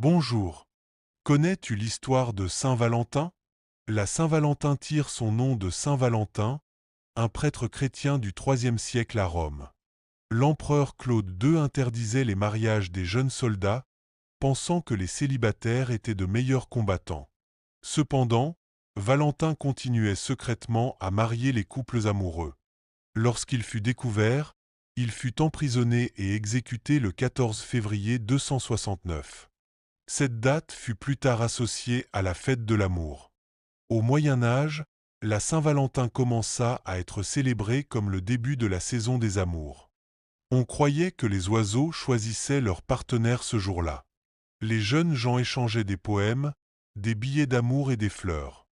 Bonjour. Connais-tu l'histoire de Saint Valentin? La Saint-Valentin tire son nom de Saint Valentin, un prêtre chrétien du IIIe siècle à Rome. L'empereur Claude II interdisait les mariages des jeunes soldats, pensant que les célibataires étaient de meilleurs combattants. Cependant, Valentin continuait secrètement à marier les couples amoureux. Lorsqu'il fut découvert, il fut emprisonné et exécuté le 14 février 269. Cette date fut plus tard associée à la fête de l'amour. Au Moyen Âge, la Saint-Valentin commença à être célébrée comme le début de la saison des amours. On croyait que les oiseaux choisissaient leur partenaire ce jour-là. Les jeunes gens échangeaient des poèmes, des billets d'amour et des fleurs.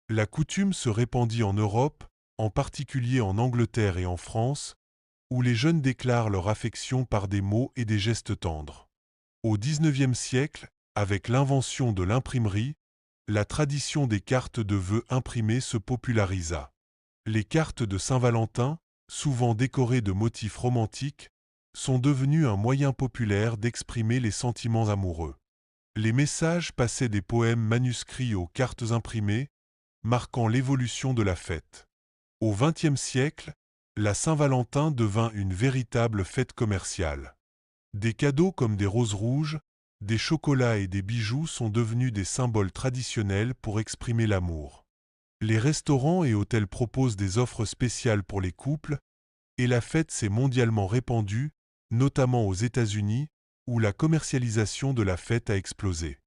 La coutume se répandit en Europe, en particulier en Angleterre et en France, où les jeunes déclarent leur affection par des mots et des gestes tendres. Au XIXe siècle, avec l'invention de l'imprimerie, la tradition des cartes de vœux imprimées se popularisa. Les cartes de Saint-Valentin, souvent décorées de motifs romantiques, sont devenues un moyen populaire d'exprimer les sentiments amoureux. Les messages passaient des poèmes manuscrits aux cartes imprimées, marquant l'évolution de la fête. Au XXe siècle, la Saint-Valentin devint une véritable fête commerciale. Des cadeaux comme des roses rouges, des chocolats et des bijoux sont devenus des symboles traditionnels pour exprimer l'amour. Les restaurants et hôtels proposent des offres spéciales pour les couples, et la fête s'est mondialement répandue, notamment aux États-Unis, où la commercialisation de la fête a explosé.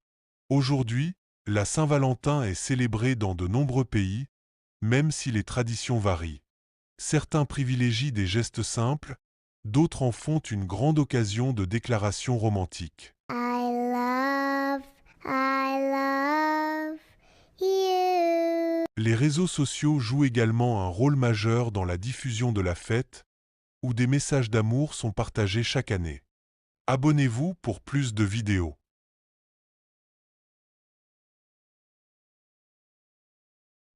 Aujourd'hui, la Saint-Valentin est célébrée dans de nombreux pays, même si les traditions varient. Certains privilégient des gestes simples, d'autres en font une grande occasion de déclaration romantique. I love you. Les réseaux sociaux jouent également un rôle majeur dans la diffusion de la fête, où des messages d'amour sont partagés chaque année. Abonnez-vous pour plus de vidéos.